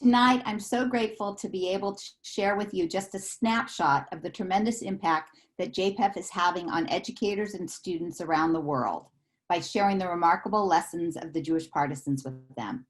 Tonight, I'm so grateful to be able to share with you just a snapshot of the tremendous impact that JPEF is having on educators and students around the world by sharing the remarkable lessons of the Jewish Partisans with them.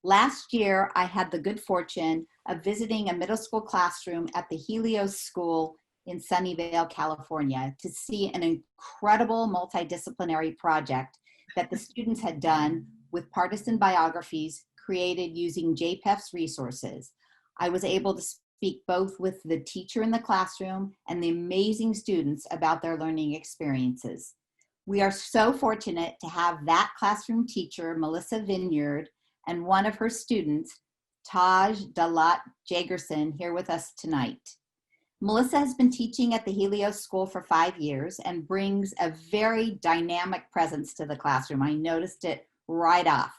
Last year, I had the good fortune of visiting a middle school classroom at the Helios School in Sunnyvale, California, to see an incredible multidisciplinary project that the students had done with partisan biographies created using JPEF's resources. I was able to speak both with the teacher in the classroom and the amazing students about their learning experiences. We are so fortunate to have that classroom teacher, Melissa Vineyard, and one of her students, Taj Dalaet-Jajerson, here with us tonight. Melissa has been teaching at the Helios School for 5 years and brings a very dynamic presence to the classroom. I noticed it right off.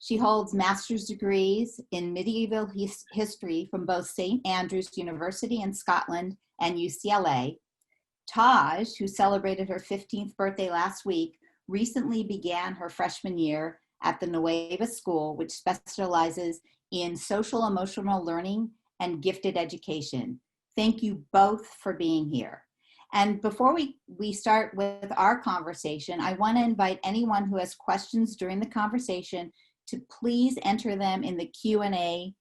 She holds master's degrees in medieval history from both St. Andrews University in Scotland and UCLA. Taj, who celebrated her 15th birthday last week, recently began her freshman year at the Nueva School, which specializes in social emotional learning and gifted education. Thank you both for being here. And before we start with our conversation, I want to invite anyone who has questions during the conversation to please enter them in the Q&A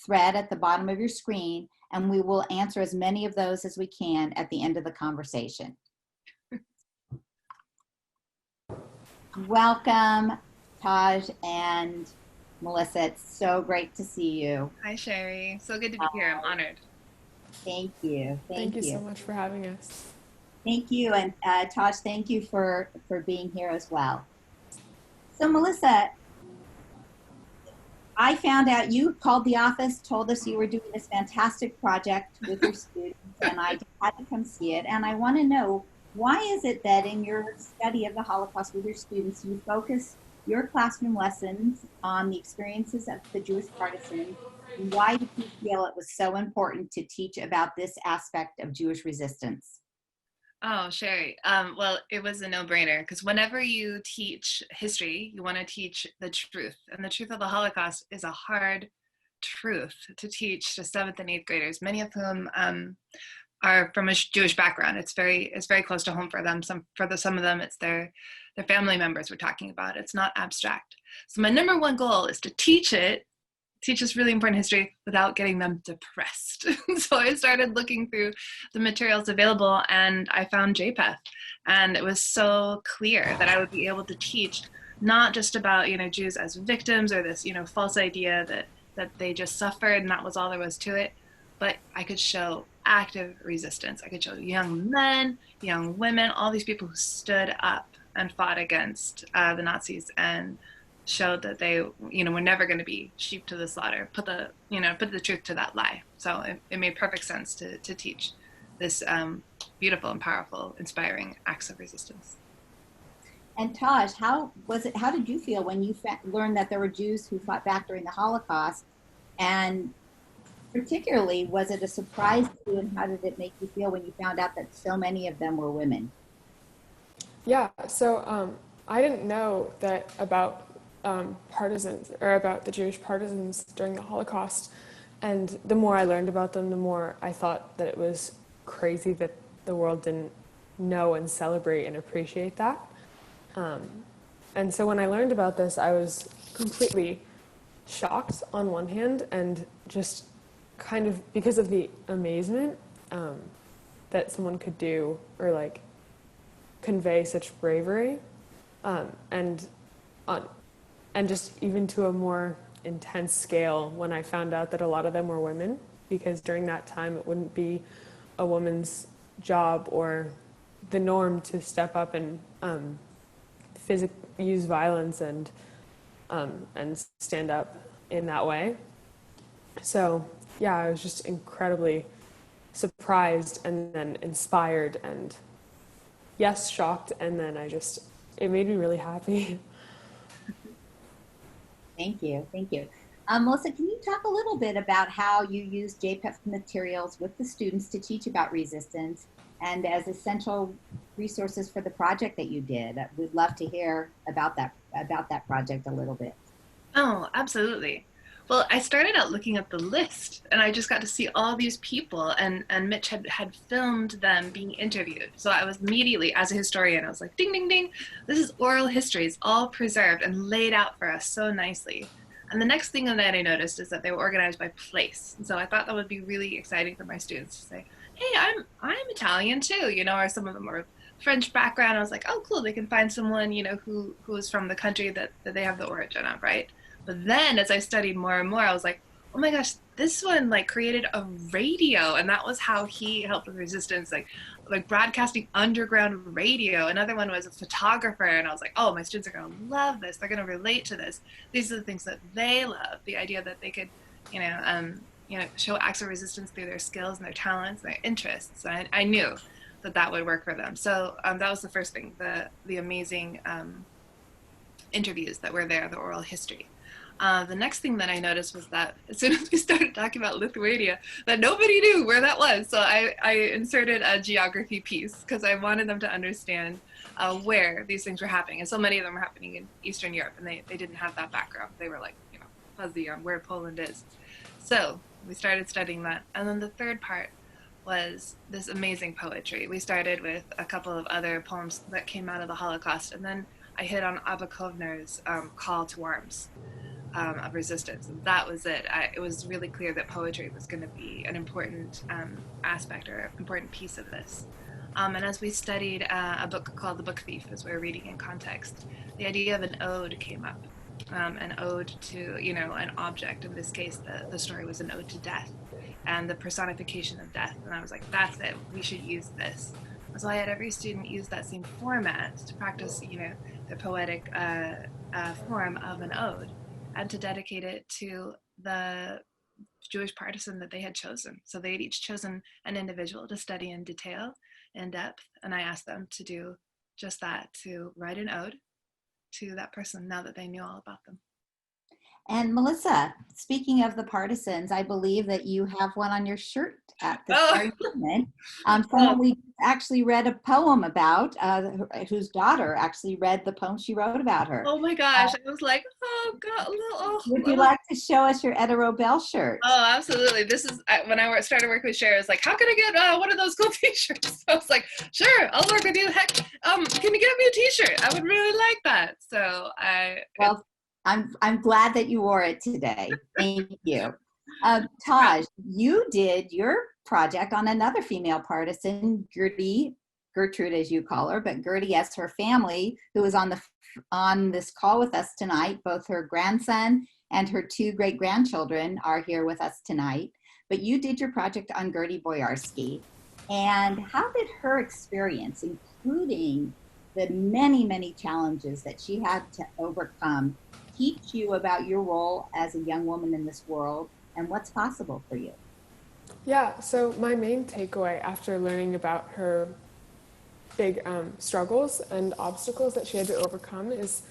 thread at the bottom of your screen, and we will answer as many of those as we can at the end of the conversation. Welcome, Taj and Melissa. It's so great to see you. Hi, Sheri. So good to be here. I'm honored. Thank you. Thank you so much for having us. Thank you. And Taj, thank you for being here as well. So Melissa, I found out you called the office, told us you were doing this fantastic project with your students, and I had to come see it. And I want to know, why is it that in your study of the Holocaust with your students, you focus your classroom lessons on the experiences of the Jewish partisans? And why did you feel it was so important to teach about this aspect of Jewish resistance? Oh, Sheri. Well, it was a no-brainer, because whenever you teach history, you want to teach the truth. And the truth of the Holocaust is a hard truth to teach to 7th and 8th graders, many of whom are from a Jewish background. It's very close to home for them. Some of them, it's their family members we're talking about. It's not abstract. So my number one goal is to teach this really important history without getting them depressed. So I started looking through the materials available, and I found JPEF. And it was so clear that I would be able to teach not just about, Jews as victims, or this, false idea that they just suffered and that was all there was to it, but I could show active resistance. I could show young men, young women, all these people who stood up and fought against the Nazis, and showed that they, were never going to be sheep to the slaughter, put the truth to that lie. So it made perfect sense to teach this beautiful and powerful, inspiring acts of resistance. And Taj, how did you feel when you learned that there were Jews who fought back during the Holocaust? And particularly, was it a surprise to you, and how did it make you feel when you found out that so many of them were women? Yeah, so I didn't know that about partisans, or about the Jewish partisans during the Holocaust. And the more I learned about them, the more I thought that it was crazy that the world didn't know and celebrate and appreciate that. And so when I learned about this, I was completely shocked on one hand, and just kind of because of the amazement that someone could do, or convey such bravery, and just even to a more intense scale when I found out that a lot of them were women, because during that time it wouldn't be a woman's job or the norm to step up and use violence and stand up in that way. So yeah, I was just incredibly surprised, and then inspired, and yes, shocked, and then it made me really happy. Thank you. Melissa, can you talk a little bit about how you use JPEF materials with the students to teach about resistance and as essential resources for the project that you did? We'd love to hear about that project a little bit. Oh, absolutely. Well, I started out looking at the list, and I just got to see all these people, and Mitch had filmed them being interviewed. So I was immediately, as a historian, I was like, ding, ding, ding, this is oral histories, all preserved and laid out for us so nicely. And the next thing that I noticed is that they were organized by place. And so I thought that would be really exciting for my students to say, hey, I'm Italian too, you know, or some of them are French background. I was like, oh, cool, they can find someone, you know, who is from the country that they have the origin of, right? But then as I studied more and more, I was like, oh my gosh, this one like created a radio, and that was how he helped with resistance, like broadcasting underground radio. Another one was a photographer, and I was like, oh, my students are gonna love this. They're gonna relate to this. These are the things that they love. The idea that they could, show acts of resistance through their skills and their talents, and their interests. And I knew that would work for them. So that was the first thing, the amazing interviews that were there, the oral history. The next thing that I noticed was that as soon as we started talking about Lithuania, that nobody knew where that was. So I inserted a geography piece because I wanted them to understand where these things were happening. And so many of them were happening in Eastern Europe, and they didn't have that background. They were like, fuzzy on where Poland is. So we started studying that. And then the third part was this amazing poetry. We started with a couple of other poems that came out of the Holocaust, and then I hit on Abba Kovner's call to arms. Of resistance. And that was it. It was really clear that poetry was going to be an important aspect or important piece of this. And as we studied a book called The Book Thief, as we were reading in context, the idea of an ode came up. An ode to, an object. In this case, the story was an ode to death and the personification of death. And I was like, that's it. We should use this. So I had every student use that same format to practice, the poetic form of an ode, and to dedicate it to the Jewish partisan that they had chosen. So they had each chosen an individual to study in detail, in depth, and I asked them to do just that, to write an ode to that person now that they knew all about them. And Melissa, speaking of the Partisans, I believe that you have one on your shirt at the very moment. Someone we actually read a poem about, whose daughter actually read the poem she wrote about her. Oh my gosh, I was like, oh God. Would you like to show us your Etta Robel shirt? Oh, absolutely. This is, when I started working with Sheri, I was like, how can I get one of those cool t-shirts? I was like, sure, I'll work with you. Heck, can you get me a t-shirt? I would really like that. So I'm glad that you wore it today. Thank you. Taj, you did your project on another female partisan, Gertrude as you call her, but Gertie as her family, who is on this call with us tonight. Both her grandson and her 2 great-grandchildren are here with us tonight. But you did your project on Gertie Boyarsky. And how did her experience, including the many, many challenges that she had to overcome, teach you about your role as a young woman in this world and what's possible for you? Yeah, so my main takeaway after learning about her big struggles and obstacles that she had to overcome is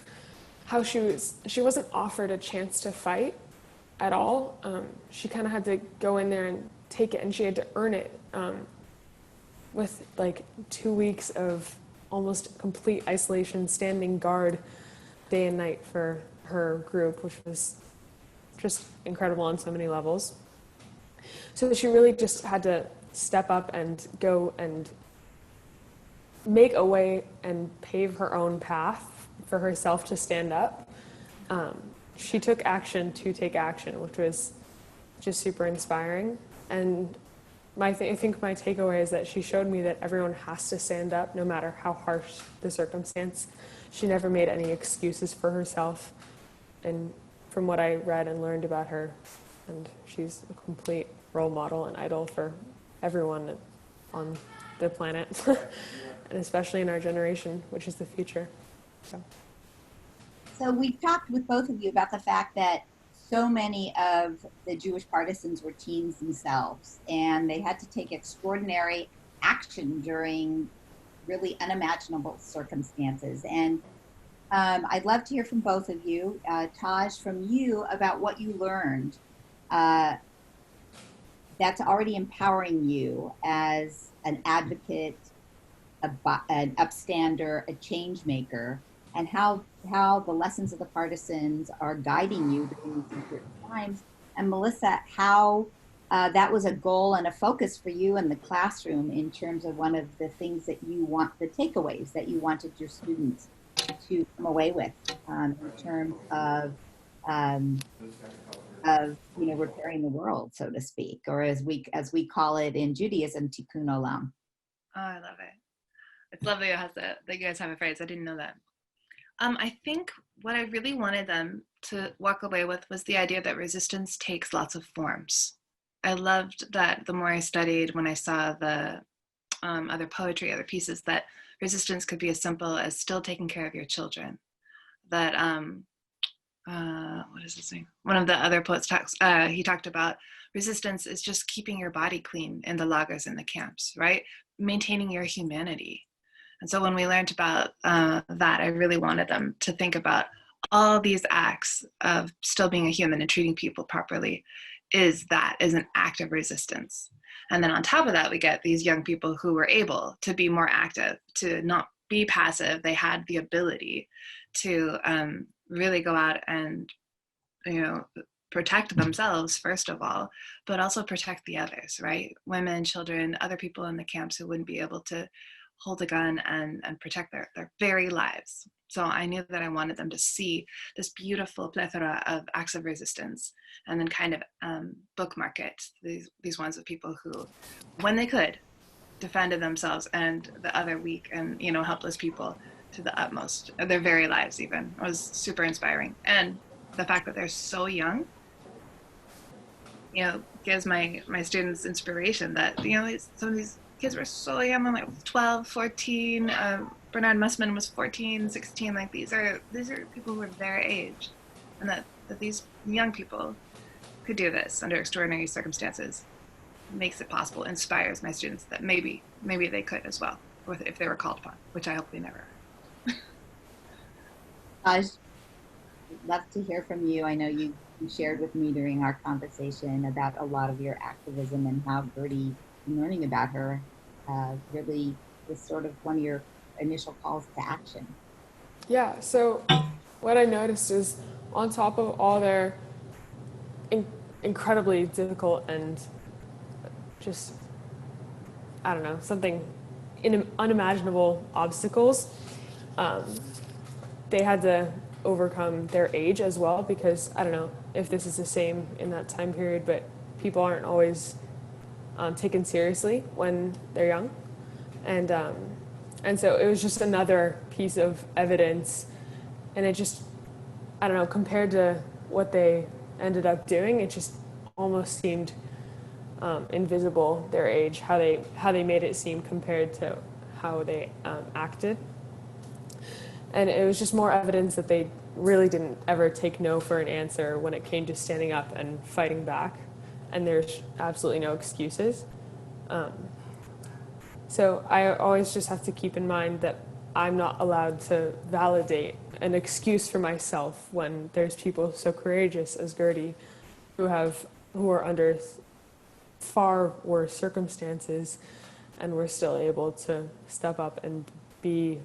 how she wasn't offered a chance to fight at all. She kind of had to go in there and take it, and she had to earn it with like 2 weeks of almost complete isolation, standing guard day and night for her group, which was just incredible on so many levels. So she really just had to step up and go and make a way and pave her own path for herself to stand up. She took action to take action, which was just super inspiring. And I think my takeaway is that she showed me that everyone has to stand up no matter how harsh the circumstance. She never made any excuses for herself. And from what I read and learned about her, and she's a complete role model and idol for everyone on the planet, and especially in our generation, which is the future. So we've talked with both of you about the fact that so many of the Jewish partisans were teens themselves, and they had to take extraordinary action during really unimaginable circumstances. And I'd love to hear from both of you. Taj, from you, about what you learned that's already empowering you as an advocate, an upstander, a change maker, and how how the lessons of the Partisans are guiding you during these important times. And Melissa, how that was a goal and a focus for you in the classroom in terms of one of the things that you want, the takeaways that you wanted your students to come away with in terms um, of repairing the world, so to speak, or as we call it in Judaism, tikkun olam. Oh, I love it. It's lovely that you guys have a phrase. I didn't know that. I think what I really wanted them to walk away with was the idea that resistance takes lots of forms. I loved that the more I studied, when I saw the other poetry, other pieces, that resistance could be as simple as still taking care of your children. That, what is his name? One of the other poets he talked about resistance is just keeping your body clean in the lagers in the camps, right? Maintaining your humanity. And so when we learned about that, I really wanted them to think about all these acts of still being a human and treating people properly is an act of resistance. And then on top of that, we get these young people who were able to be more active, to not be passive. They had the ability to really go out and, protect themselves, first of all, but also protect the others, right? Women, children, other people in the camps who wouldn't be able to hold a gun and protect their very lives. So I knew that I wanted them to see this beautiful plethora of acts of resistance and then kind of bookmark it, these ones of people who, when they could, defended themselves and the other weak and, helpless people to the utmost of their very lives even. It was super inspiring. And the fact that they're so young, gives my students inspiration that, some of these kids were so young, I'm like 12, 14, Bernard Mussman was 14, 16, like these are people who are their age, and that these young people could do this under extraordinary circumstances makes it possible, inspires my students that maybe they could as well, if they were called upon, which I hope they never are. I'd love to hear from you. I know you shared with me during our conversation about a lot of your activism and how Gertie, learning about her, really was sort of one of your initial calls to action. Yeah, so what I noticed is on top of all their incredibly difficult and just, I don't know, something unimaginable obstacles, they had to overcome their age as well, because I don't know if this is the same in that time period, but people aren't always taken seriously when they're young. And so it was just another piece of evidence, and it just, I don't know, compared to what they ended up doing, it just almost seemed invisible, their age, how they made it seem compared to how they acted. And it was just more evidence that they really didn't ever take no for an answer when it came to standing up and fighting back. And there's absolutely no excuses. So I always just have to keep in mind that I'm not allowed to validate an excuse for myself when there's people so courageous as Gertie who are under far worse circumstances and were still able to step up and be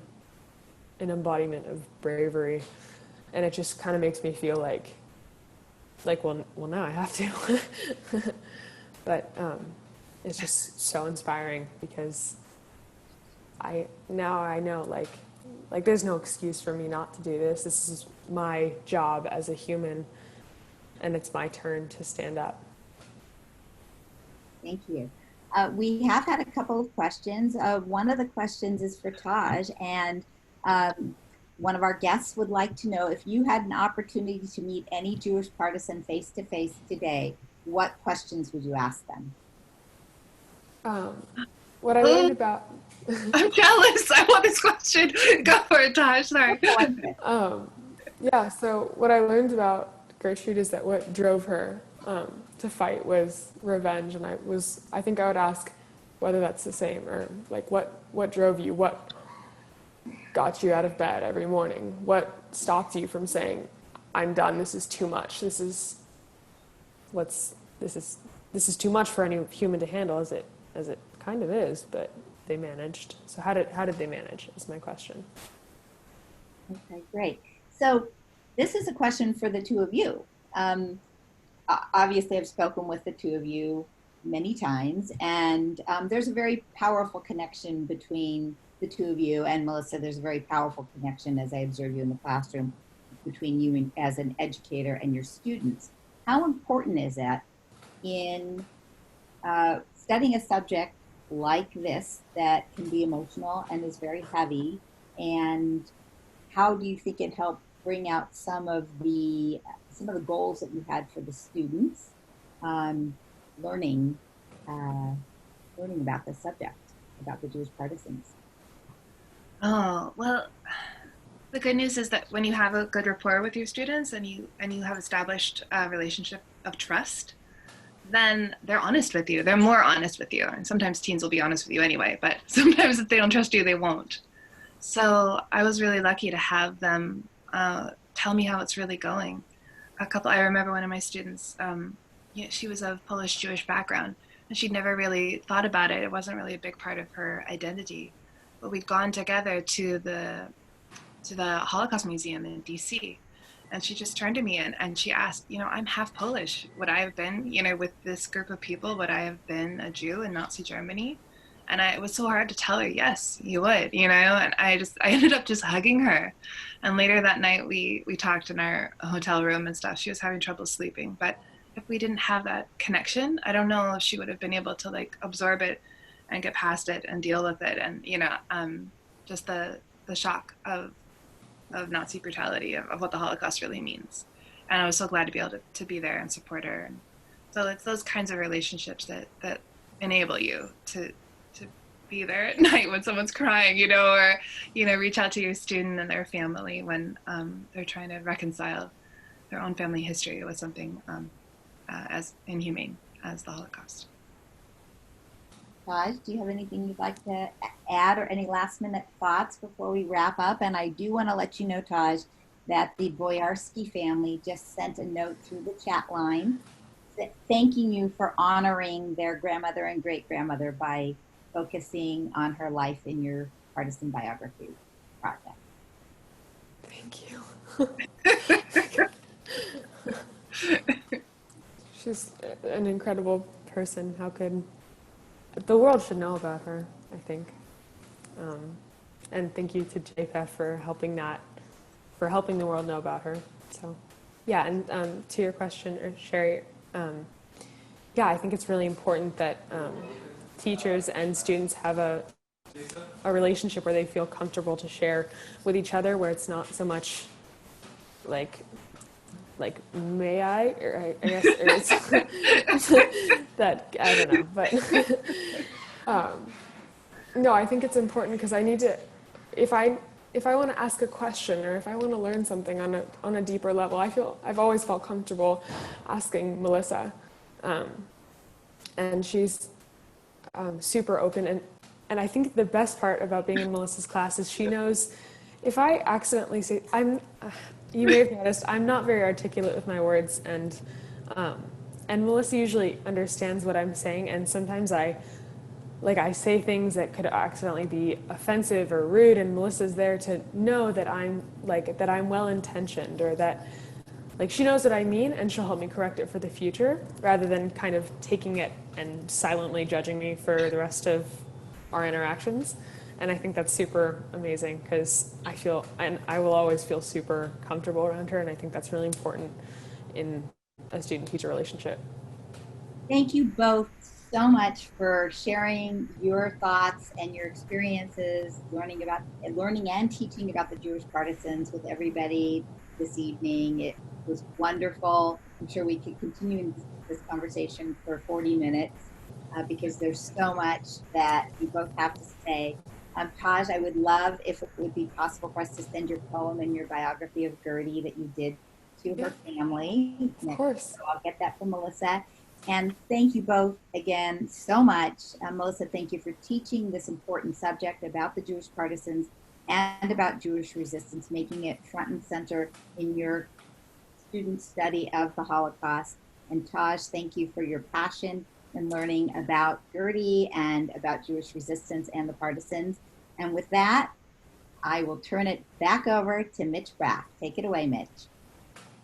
an embodiment of bravery. And it just kind of makes me feel like well now I have to. But it's just so inspiring, because I know like there's no excuse for me not to do this. This is my job as a human, and it's my turn to stand up. Thank you. We have had a couple of questions. One of the questions is for Taj, and one of our guests would like to know, if you had an opportunity to meet any Jewish partisan face to face today, what questions would you ask them? What I learned about... I'm jealous. I want this question. Go for it, Taj. Sorry. Yeah, so what I learned about Gertrude is that what drove her to fight was revenge, and I think I would ask whether that's the same, or like what drove you, what got you out of bed every morning, what stopped you from saying, I'm done, this is too much, this is too much for any human to handle, as it kind of is, but they managed. So how did they manage is my question. Okay, great. So this is a question for the two of you. Obviously, I've spoken with the two of you many times, and there's a very powerful connection between the two of you. And Melissa, there's a very powerful connection, as I observe you in the classroom, between you and, as an educator and your students. How important is that in studying a subject like this that can be emotional and is very heavy? And how do you think it helped bring out some of the goals that you had for the students, learning learning about the subject, about the Jewish partisans? Oh, well, the good news is that when you have a good rapport with your students and you have established a relationship of trust, then they're honest with you. They're more honest with you. And sometimes teens will be honest with you anyway, but sometimes if they don't trust you, they won't. So I was really lucky to have them tell me how it's really going. I remember one of my students, she was of Polish Jewish background, and she'd never really thought about it. It wasn't really a big part of her identity. But we'd gone together to the Holocaust Museum in DC. And she just turned to me and she asked, I'm half Polish. Would I have been, with this group of people, would I have been a Jew in Nazi Germany? And it was so hard to tell her, yes, you would, and I ended up just hugging her. And later that night, we talked in our hotel room and stuff. She was having trouble sleeping. But if we didn't have that connection, I don't know if she would have been able to absorb it and get past it and deal with it. And, just the shock of Nazi brutality, of what the Holocaust really means. And I was so glad to be able to be there and support her. And so it's those kinds of relationships that enable you to be there at night when someone's crying, or, reach out to your student and their family when they're trying to reconcile their own family history with something as inhumane as the Holocaust. Taj, do you have anything you'd like to add or any last minute thoughts before we wrap up? And I do want to let you know, Taj, that the Boyarsky family just sent a note through the chat line thanking you for honoring their grandmother and great-grandmother by focusing on her life in your partisan biography project. Thank you. She's an incredible person. How could the world should know about her, I think. And thank you to JPEF for helping the world know about her. So, yeah, and to your question, Sheri, I think it's really important that teachers and students have a relationship where they feel comfortable to share with each other, where it's not so much like may I, or I guess, or it's that, I don't know, but no, I think it's important because I need to, if I want to ask a question or if I want to learn something on a deeper level, I've always felt comfortable asking Melissa, and she's super open, and I think the best part about being in Melissa's class is she knows if I accidentally say, you may have noticed, I'm not very articulate with my words, and Melissa usually understands what I'm saying, and sometimes I say things that could accidentally be offensive or rude, and Melissa's there to know that I'm well-intentioned, or that she knows what I mean, and she'll help me correct it for the future, rather than kind of taking it and silently judging me for the rest of our interactions. And I think that's super amazing because I will always feel super comfortable around her, and I think that's really important in a student-teacher relationship. Thank you both so much for sharing your thoughts and your experiences, learning and teaching about the Jewish partisans with everybody this evening. It was wonderful. I'm sure we could continue this conversation for 40 minutes because there's so much that you both have to say. Taj, I would love if it would be possible for us to send your poem and your biography of Gertie that you did to her family. Of course. So I'll get that from Melissa. And thank you both again so much. Melissa, thank you for teaching this important subject about the Jewish partisans and about Jewish resistance, making it front and center in your student study of the Holocaust. And Taj, thank you for your passion in learning about Gertie and about Jewish resistance and the partisans. And with that, I will turn it back over to Mitch Braff. Take it away, Mitch.